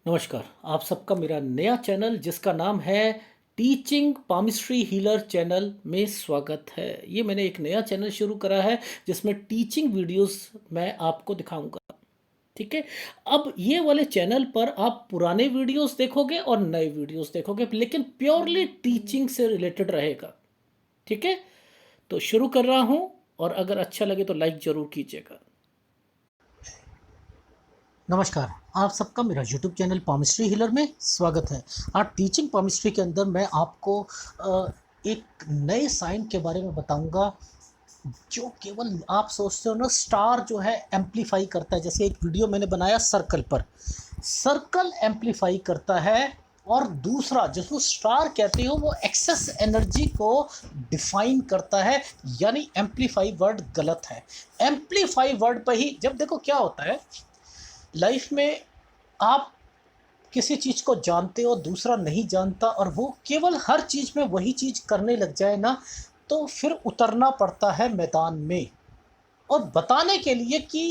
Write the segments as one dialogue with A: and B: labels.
A: नमस्कार। आप सबका मेरा नया चैनल जिसका नाम है टीचिंग पामिस्ट्री हीलर चैनल में स्वागत है। ये मैंने एक नया चैनल शुरू करा है जिसमें टीचिंग वीडियोस मैं आपको दिखाऊंगा। ठीक है। अब ये वाले चैनल पर आप पुराने वीडियोस देखोगे और नए वीडियोस देखोगे, लेकिन प्योरली टीचिंग से रिलेटेड रहेगा। ठीक है। तो शुरू कर रहा हूं, और अगर अच्छा लगे तो लाइक ज़रूर कीजिएगा। नमस्कार। आप सबका मेरा YouTube चैनल पामिस्ट्री हीलर में स्वागत है। आज टीचिंग पामिस्ट्री के अंदर मैं आपको एक नए साइन के बारे में बताऊंगा जो केवल आप सोचते हो ना, स्टार जो है एम्पलीफाई करता है। जैसे एक वीडियो मैंने बनाया सर्कल पर, सर्कल एम्पलीफाई करता है। और दूसरा जिसको स्टार कहते हो वो एक्सेस एनर्जी को डिफाइन करता है, यानी एम्पलीफाई वर्ड गलत है। एम्पलीफाई वर्ड पर ही जब देखो क्या होता है लाइफ में, आप किसी चीज़ को जानते हो दूसरा नहीं जानता और वो केवल हर चीज़ में वही चीज़ करने लग जाए ना, तो फिर उतरना पड़ता है मैदान में और बताने के लिए कि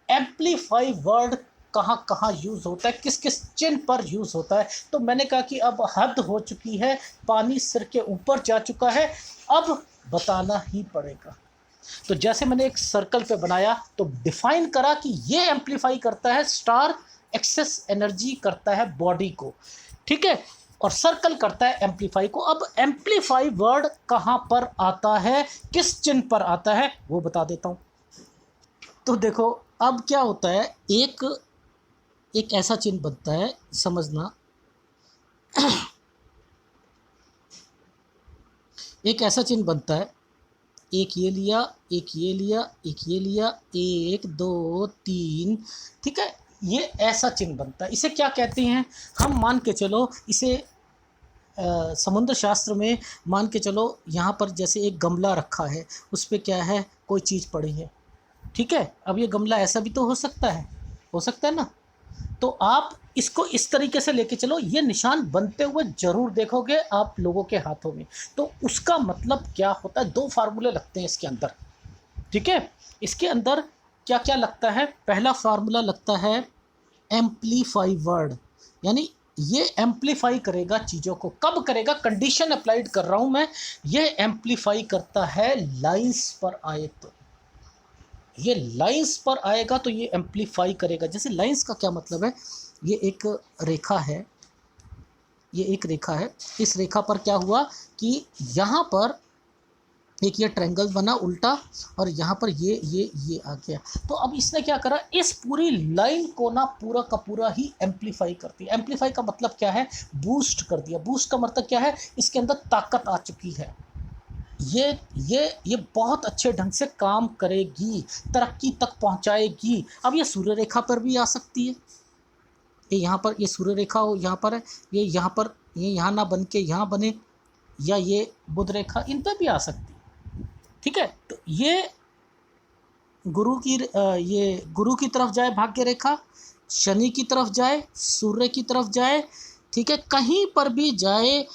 A: एम्पलीफाई वर्ड कहाँ कहाँ यूज़ होता है, किस किस चिन्ह पर यूज़ होता है। तो मैंने कहा कि अब हद हो चुकी है, पानी सिर के ऊपर जा चुका है, अब बताना ही पड़ेगा। तो जैसे मैंने एक सर्कल पे बनाया तो डिफाइन करा कि ये एम्पलीफाई करता है, स्टार एक्सेस एनर्जी करता है बॉडी को, ठीक है, और सर्कल करता है एम्पलीफाई को। अब एम्पलीफाई वर्ड कहाँ पर आता है, किस चिन्ह पर आता है, वो बता देता हूँ। तो देखो अब क्या होता है, एक एक ऐसा चिन्ह बनता है, समझना। एक ऐसा चिन्ह बनता है, एक ये लिया, एक ये लिया, एक ये लिया, 1 2 3, ठीक है। ये ऐसा चिन्ह बनता है। इसे क्या कहते हैं, हम मान के चलो इसे समुद्र शास्त्र में मान के चलो, यहाँ पर जैसे एक गमला रखा है, उस पर क्या है, कोई चीज़ पड़ी है, ठीक है। अब ये गमला ऐसा भी तो हो सकता है ना। तो आप इसको इस तरीके से लेके चलो, ये निशान बनते हुए जरूर देखोगे आप लोगों के हाथों में। तो उसका मतलब क्या होता है, दो फार्मूले लगते हैं इसके अंदर, ठीक है। इसके अंदर क्या क्या लगता है, पहला फार्मूला लगता है एम्पलीफाई वर्ड, यानी ये एम्पलीफाई करेगा चीज़ों को। कब करेगा, कंडीशन अप्लाइड कर रहा हूँ मैं। ये एम्पलीफाई करता है लाइंस पर आए तो, ये लाइंस पर आएगा तो ये एम्पलीफाई करेगा। जैसे लाइंस का क्या मतलब है, ये एक रेखा है, ये एक रेखा है। इस रेखा पर क्या हुआ कि यहाँ पर एक ये ट्रायंगल बना उल्टा, और यहाँ पर ये आ गया। तो अब इसने क्या करा, इस पूरी लाइन को ना पूरा का पूरा ही एम्पलीफाई कर दिया। एम्पलीफाई का मतलब क्या है, बूस्ट कर दिया। बूस्ट का मतलब क्या है, इसके अंदर ताकत आ चुकी है, ये बहुत अच्छे ढंग से काम करेगी, तरक्की तक पहुंचाएगी। अब ये सूर्य रेखा पर भी आ सकती है, ये यहाँ पर ये सूर्य रेखा हो, यहाँ पर है, ये यहाँ पर, ये यहाँ ना बन के यहाँ बने, या ये बुध रेखा, इन पर भी आ सकती है, ठीक है। तो ये गुरु की तरफ जाए भाग्य रेखा, शनि की तरफ जाए, सूर्य की तरफ जाए, ठीक है, कहीं पर भी जाए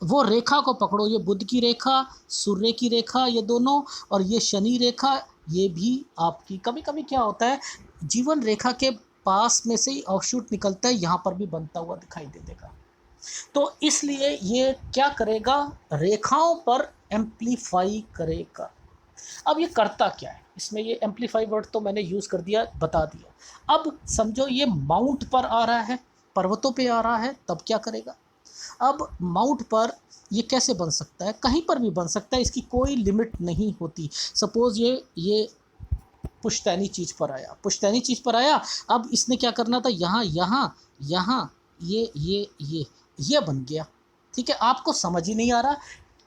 A: वो रेखा को पकड़ो। ये बुध की रेखा, सूर्य की रेखा, ये दोनों, और ये शनि रेखा, ये भी आपकी। कभी कभी क्या होता है, जीवन रेखा के पास में से ही ऑफशूट निकलता है, यहाँ पर भी बनता हुआ दिखाई दे देगा। तो इसलिए ये क्या करेगा, रेखाओं पर एम्पलीफाई करेगा। अब ये करता क्या है, इसमें ये एम्पलीफाई वर्ड तो मैंने यूज़ कर दिया, बता दिया। अब समझो ये माउंट पर आ रहा है, पर्वतों पे आ रहा है, तब क्या करेगा। अब माउंट पर ये कैसे बन सकता है, कहीं पर भी बन सकता है, इसकी कोई लिमिट नहीं होती। सपोज़ ये पुश्तैनी चीज़ पर आया, पुश्तैनी चीज़ पर आया। अब इसने क्या करना था, यहाँ यहाँ यहाँ ये बन गया, ठीक है। आपको समझ ही नहीं आ रहा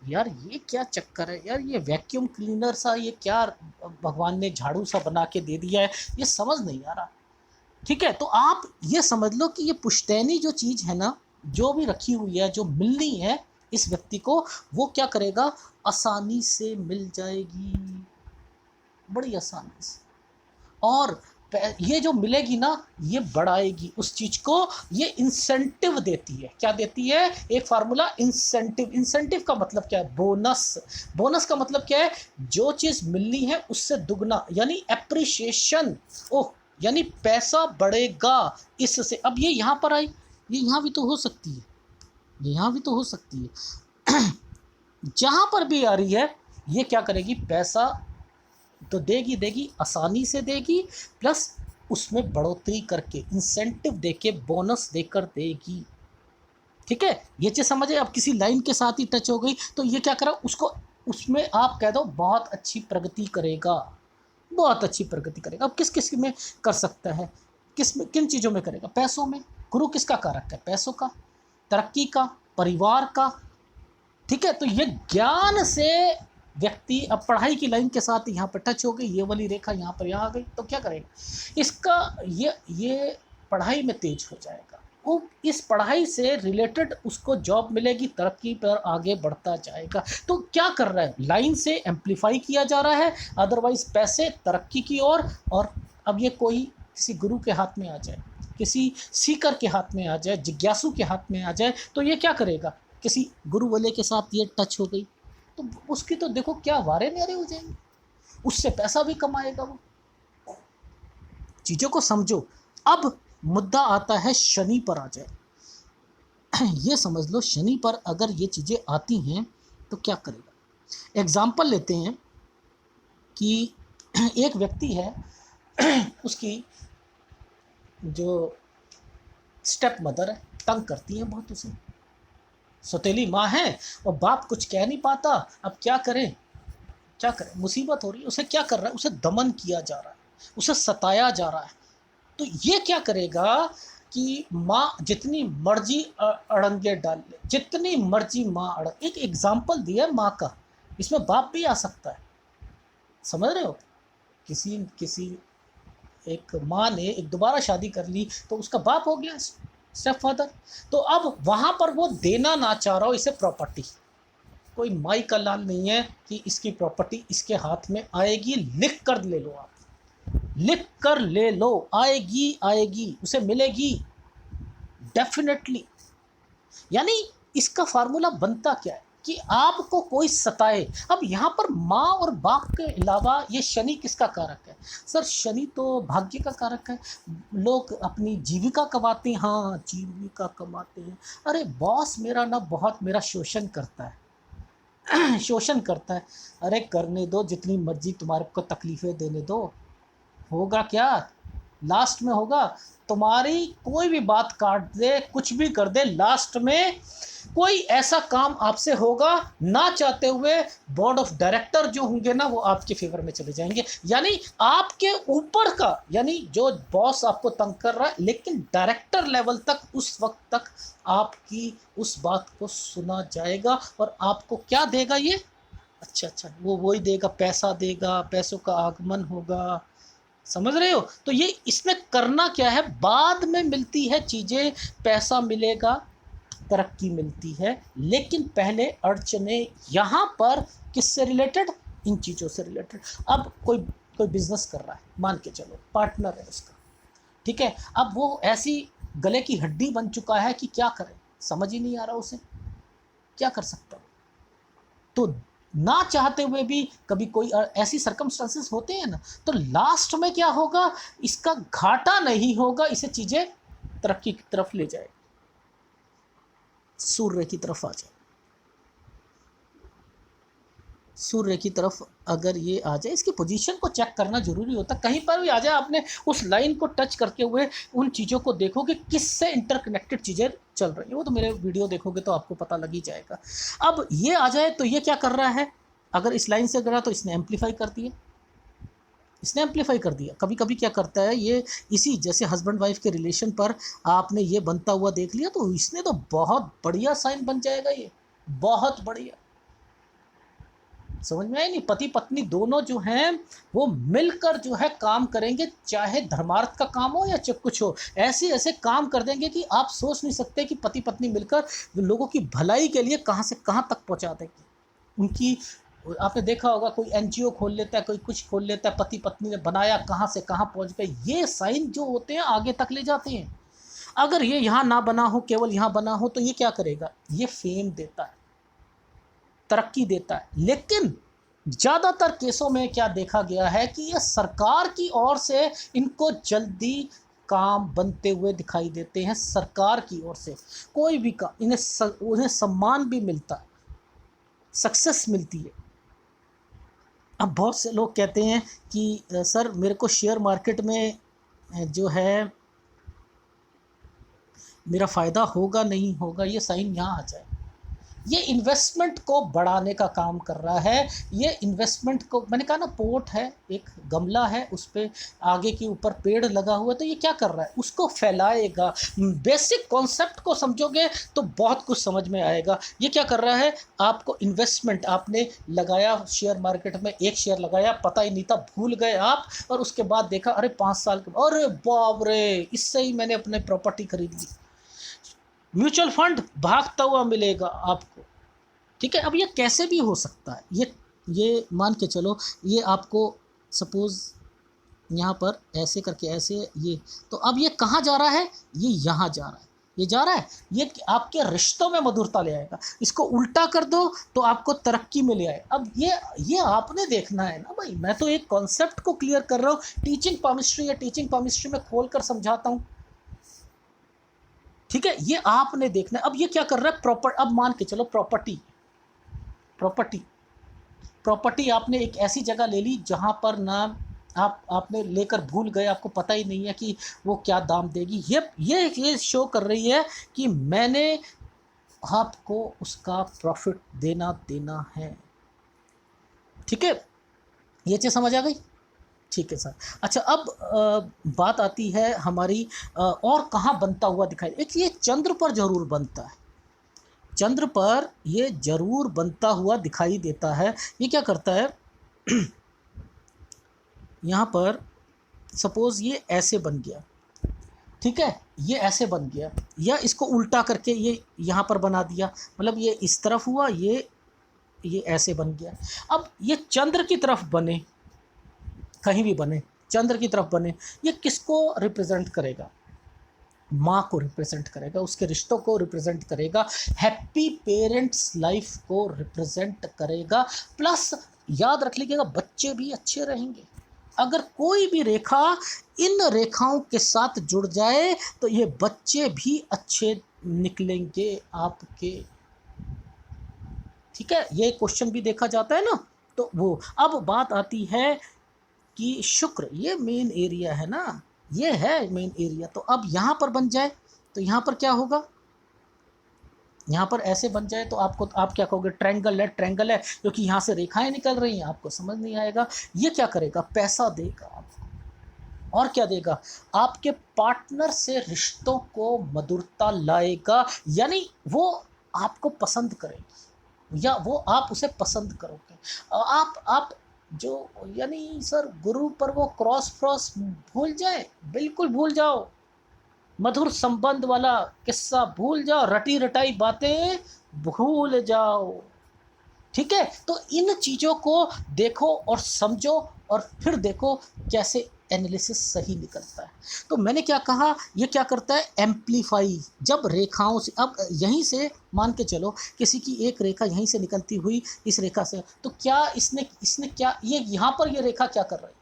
A: यार ये क्या चक्कर है, यार ये वैक्यूम क्लीनर सा, ये क्या भगवान ने झाड़ू सा बना के दे दिया है, ये समझ नहीं आ रहा, ठीक है। तो आप ये समझ लो कि ये पुश्तैनी जो चीज़ है ना, जो भी रखी हुई है, जो मिलनी है इस व्यक्ति को, वो क्या करेगा, आसानी से मिल जाएगी, बड़ी आसानी से। और ये जो मिलेगी ना, ये बढ़ाएगी उस चीज़ को, ये इंसेंटिव देती है। क्या देती है, एक फार्मूला इंसेंटिव। इंसेंटिव का मतलब क्या है, बोनस। बोनस का मतलब क्या है, जो चीज़ मिलनी है उससे दुगना, यानी एप्रिसिएशन। ओह, यानी पैसा बढ़ेगा इससे। अब ये यहाँ पर आई, ये यहाँ भी तो हो सकती है, ये यहाँ भी तो हो सकती है। जहाँ पर भी आ रही है ये क्या करेगी, पैसा तो देगी देगी, आसानी से देगी, प्लस उसमें बढ़ोतरी करके इंसेंटिव देके बोनस देकर देगी। ठीक है, ये चीज़ समझे। अब किसी लाइन के साथ ही टच हो गई तो ये क्या करा, उसको उसमें आप कह दो बहुत अच्छी प्रगति करेगा, बहुत अच्छी प्रगति करेगा। अब किस किस में कर सकता है, किस में, किन चीज़ों में करेगा, पैसों में। गुरु किसका कारक है, पैसों का, तरक्की का, परिवार का। ठीक है, तो ये ज्ञान से व्यक्ति, अब पढ़ाई की लाइन के साथ यहाँ पर टच हो गई, ये वाली रेखा यहाँ पर यहाँ आ गई, तो क्या करेगा, इसका ये पढ़ाई में तेज हो जाएगा। वो इस पढ़ाई से रिलेटेड उसको जॉब मिलेगी, तरक्की पर आगे बढ़ता जाएगा। तो क्या कर रहा है, लाइन से एम्पलीफाई किया जा रहा है, अदरवाइज पैसे तरक्की की ओर। और अब ये कोई किसी गुरु के हाथ में आ जाए, किसी सीकर के हाथ में आ जाए, जिज्ञासु के हाथ में आ जाए, तो ये क्या करेगा, किसी गुरु वाले के साथ ये टच हो गई तो उसकी तो देखो क्या वारे न्यारे हो जाएंगे, उससे पैसा भी कमाएगा वो। चीज़ों को समझो। अब मुद्दा आता है शनि पर आ जाए। ये समझ लो, शनि पर अगर ये चीज़ें आती हैं तो क्या करेगा। एग्जाम्पल लेते हैं कि एक व्यक्ति है, उसकी जो स्टेप मदर है, तंग करती है बहुत उसे, सौतेली माँ है और बाप कुछ कह नहीं पाता। अब क्या करें, क्या करें, मुसीबत हो रही है। उसे क्या कर रहा है, उसे दमन किया जा रहा है, उसे सताया जा रहा है। तो ये क्या करेगा कि माँ जितनी मर्जी अड़ंगे डाल ले, जितनी मर्जी माँ अड़ंग, एक एग्जाम्पल दिया है माँ का, इसमें बाप भी आ सकता है, समझ रहे हो। किसी किसी एक माँ ने एक दोबारा शादी कर ली तो उसका बाप हो गया स्टेप फादर। तो अब वहाँ पर वो देना ना चाह रहा हो इसे प्रॉपर्टी, कोई माई का लाल नहीं है कि इसकी प्रॉपर्टी इसके हाथ में आएगी, लिख कर ले लो, आप लिख कर ले लो, आएगी आएगी, उसे मिलेगी डेफिनेटली। यानी इसका फार्मूला बनता क्या है कि आपको कोई सताए। अब यहाँ पर माँ और बाप के अलावा ये शनि किसका कारक है, सर शनि तो भाग्य का कारक है। लोग अपनी जीविका कमाते हैं, हाँ जीविका कमाते हैं। अरे बॉस मेरा ना बहुत मेरा शोषण करता है, शोषण करता है। अरे करने दो, जितनी मर्जी तुम्हारे को तकलीफ़ें देने दो, होगा क्या, लास्ट में होगा तुम्हारी कोई भी बात काट दे, कुछ भी कर दे, लास्ट में कोई ऐसा काम आपसे होगा ना चाहते हुए, बोर्ड ऑफ डायरेक्टर जो होंगे ना वो आपके फेवर में चले जाएंगे। यानी आपके ऊपर का, यानी जो बॉस आपको तंग कर रहा है, लेकिन डायरेक्टर लेवल तक उस वक्त तक आपकी उस बात को सुना जाएगा और आपको क्या देगा ये, अच्छा वो वही देगा, पैसा देगा, पैसों का आगमन होगा, समझ रहे हो। तो ये इसमें करना क्या है, बाद में मिलती है चीज़ें, पैसा मिलेगा, तरक्की मिलती है, लेकिन पहले अड़चने यहाँ पर किससे रिलेटेड, इन चीज़ों से रिलेटेड। अब कोई कोई बिजनेस कर रहा है, मान के चलो पार्टनर है उसका, ठीक है, अब वो ऐसी गले की हड्डी बन चुका है कि क्या करे, समझ ही नहीं आ रहा उसे क्या कर सकता है। तो ना चाहते हुए भी कभी कोई ऐसी सर्कमस्टांसेस होते हैं ना, तो लास्ट में क्या होगा, इसका घाटा नहीं होगा, इसे चीज़ें तरक्की की तरफ ले जाए, सूर्य की तरफ आ जाए, सूर्य की तरफ अगर ये आ जाए, इसकी पोजीशन को चेक करना जरूरी होता है। कहीं पर भी आ जाए, आपने उस लाइन को टच करके हुए उन चीज़ों को देखो कि किससे इंटरकनेक्टेड चीज़ें चल रही है, वो तो मेरे वीडियो देखोगे तो आपको पता लग ही जाएगा। अब ये आ जाए तो ये क्या कर रहा है, अगर इस लाइन से गया तो इसने एम्पलीफाई कर दिया, इसने एम्पलीफाई कर दिया। कभी कभी क्या करता है ये, इसी जैसे हस्बैंड वाइफ के रिलेशन पर आपने ये बनता हुआ देख लिया तो इसने तो बहुत बढ़िया साइन बन जाएगा, ये बहुत बढ़िया, समझ में आई नहीं। पति पत्नी दोनों जो हैं वो मिलकर जो है काम करेंगे, चाहे धर्मार्थ का काम हो या चाहे कुछ हो, ऐसे ऐसे काम कर देंगे कि आप सोच नहीं सकते कि पति पत्नी मिलकर लोगों की भलाई के लिए कहाँ से कहाँ तक पहुँचा देंगे। उनकी, आपने देखा होगा कोई एनजीओ खोल लेता है, कोई कुछ खोल लेता है, पति पत्नी ने बनाया, कहाँ से कहाँ पहुँच गए। ये साइन जो होते हैं आगे तक ले जाते हैं। अगर ये यहाँ ना बना हो, केवल यहाँ बना हो, तो ये क्या करेगा, ये फेम देता है, तरक्की देता है। लेकिन ज़्यादातर केसों में क्या देखा गया है कि ये सरकार की ओर से इनको जल्दी काम बनते हुए दिखाई देते हैं सरकार की ओर से। कोई भी काम उन्हें सम्मान भी मिलता है, सक्सेस मिलती है। अब बहुत से लोग कहते हैं कि सर मेरे को शेयर मार्केट में जो है मेरा फ़ायदा होगा नहीं होगा, ये साइन यहाँ आ जाए। ये इन्वेस्टमेंट को बढ़ाने का काम कर रहा है। ये इन्वेस्टमेंट को, मैंने कहा ना, पोर्ट है, एक गमला है, उस पे आगे के ऊपर पेड़ लगा हुआ है, तो ये क्या कर रहा है, उसको फैलाएगा। बेसिक कॉन्सेप्ट को समझोगे तो बहुत कुछ समझ में आएगा। ये क्या कर रहा है, आपको इन्वेस्टमेंट, आपने लगाया शेयर मार्केट में, एक शेयर लगाया, पता ही नहीं था, भूल गए आप, और उसके बाद देखा अरे 5 साल के बाद, अरे बाप रे, इससे ही मैंने अपने प्रॉपर्टी खरीद ली। म्यूचुअल फंड भागता हुआ मिलेगा आपको, ठीक है। अब ये कैसे भी हो सकता है, ये मान के चलो, ये आपको सपोज़ यहाँ पर ऐसे करके ऐसे, ये तो अब ये कहाँ जा रहा है, ये यहाँ जा रहा है, ये जा रहा है, ये आपके रिश्तों में मधुरता ले आएगा। इसको उल्टा कर दो तो आपको तरक्की में ले आए। अब ये आपने देखना है ना भाई, मैं तो एक कॉन्सेप्ट को क्लियर कर रहा हूँ। टीचिंग पामिस्ट्री या टीचिंग पामिस्ट्री में खोल कर समझाता हूँ, ठीक है। ये आपने देखना है। अब ये क्या कर रहा है, अब मान के चलो प्रॉपर्टी आपने एक ऐसी जगह ले ली जहाँ पर ना आपने लेकर भूल गए, आपको पता ही नहीं है कि वो क्या दाम देगी। ये शो कर रही है कि मैंने आपको उसका प्रॉफिट देना है, ठीक है। ये चीज़ समझ आ गई, ठीक है सर। अच्छा, अब बात आती है हमारी और कहाँ बनता हुआ दिखाई, एक ये चंद्र पर जरूर बनता है, चंद्र पर ये जरूर बनता हुआ दिखाई देता है। ये क्या करता है यहाँ पर सपोज़ ये ऐसे बन गया, ठीक है, ये ऐसे बन गया, या इसको उल्टा करके ये यहाँ पर बना दिया, मतलब ये इस तरफ हुआ, ये ऐसे बन गया। अब ये चंद्र की तरफ बने, कहीं भी बने, चंद्र की तरफ बने, ये किसको रिप्रेजेंट करेगा, माँ को रिप्रेजेंट करेगा, उसके रिश्तों को रिप्रेजेंट करेगा, हैप्पी पेरेंट्स लाइफ को रिप्रेजेंट करेगा। प्लस याद रख लीजिएगा, बच्चे भी अच्छे रहेंगे। अगर कोई भी रेखा इन रेखाओं के साथ जुड़ जाए तो ये बच्चे भी अच्छे निकलेंगे आपके, ठीक है। ये क्वेश्चन भी देखा जाता है ना। तो वो अब बात आती है कि शुक्र, ये मेन एरिया है ना, ये है मेन एरिया। तो अब यहाँ पर बन जाए तो यहाँ पर क्या होगा, यहाँ पर ऐसे बन जाए तो आप क्या कहोगे, ट्रायंगल है, क्योंकि यहाँ से रेखाएं निकल रही हैं, आपको समझ नहीं आएगा। ये क्या करेगा, पैसा देगा आपको, और क्या देगा, आपके पार्टनर से रिश्तों को मधुरता लाएगा, यानी वो आपको पसंद करेगी या वो आप उसे पसंद करोगे। आप जो, यानी सर गुरु पर वो क्रॉस भूल जाए, बिल्कुल भूल जाओ, मधुर संबंध वाला किस्सा भूल जाओ, रटी रटाई बातें भूल जाओ, ठीक है। तो इन चीज़ों को देखो और समझो, और फिर देखो कैसे एनालिसिस सही निकलता है। तो मैंने क्या कहा, ये क्या करता है, एम्पलीफाई। जब रेखाओं से, अब यहीं से मान के चलो किसी की एक रेखा यहीं से निकलती हुई इस रेखा से, तो क्या इसने क्या, ये यहाँ पर ये रेखा क्या कर रही है,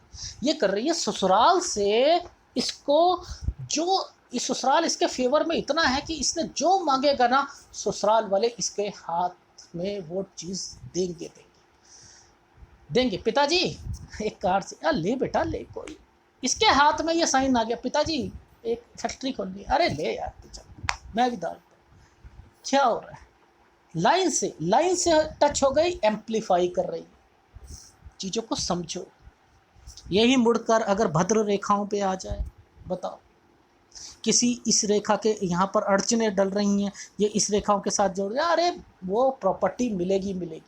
A: ये कर रही है ससुराल से इसको, जो इस ससुराल इसके फेवर में इतना है कि इसने जो मांगेगा ना, ससुराल वाले इसके हाथ में वो चीज़ देंगे। पिताजी एक कार से, ले बेटा ले, कोई इसके हाथ में ये साइन आ गया, पिताजी एक फैक्ट्री खोल ली, अरे ले यार तू चल, मैं भी डालता हूँ। क्या हो रहा है, लाइन से टच हो गई, एम्पलीफाई कर रही है। चीज़ों को समझो। यही मुड़कर अगर भद्र रेखाओं पे आ जाए, बताओ, किसी इस रेखा के यहाँ पर अड़चने डल रही हैं, ये इस रेखाओं के साथ जोड़ रहे हैं, अरे वो प्रॉपर्टी मिलेगी।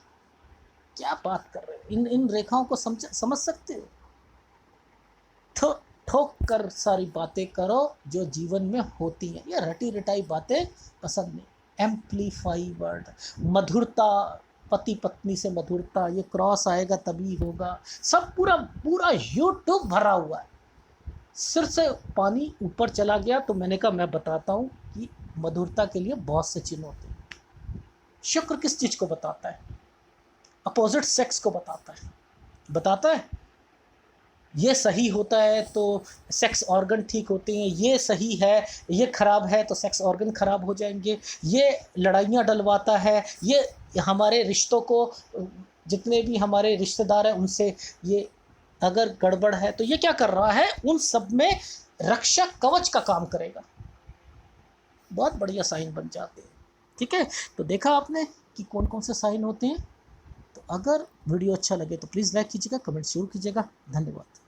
A: क्या बात कर रहे हो, इन रेखाओं को समझ सकते हो। तो ठोक कर सारी बातें करो जो जीवन में होती हैं, ये रटी रटाई बातें पसंद नहीं। एम्पलीफाई वर्ड, मधुरता, पति पत्नी से मधुरता, ये क्रॉस आएगा तभी होगा। सब पूरा यूट्यूब भरा हुआ है, सिर से पानी ऊपर चला गया। तो मैंने कहा मैं बताता हूँ कि मधुरता के लिए बहुत से चिन्ह होते हैं। शुक्र किस चीज़ को बताता है, अपोजिट सेक्स को बताता है। ये सही होता है तो सेक्स ऑर्गन ठीक होते हैं, ये सही है, ये खराब है तो सेक्स ऑर्गन खराब हो जाएंगे, ये लड़ाइयाँ डलवाता है, ये हमारे रिश्तों को, जितने भी हमारे रिश्तेदार हैं उनसे ये अगर गड़बड़ है तो ये क्या कर रहा है, उन सब में रक्षा कवच का काम करेगा। बहुत बढ़िया साइन बन जाते हैं। ठीक है, तो देखा आपने कि कौन कौन से साइन होते हैं। तो अगर वीडियो अच्छा लगे तो प्लीज़ लाइक कीजिएगा, कमेंट जरूर कीजिएगा। धन्यवाद।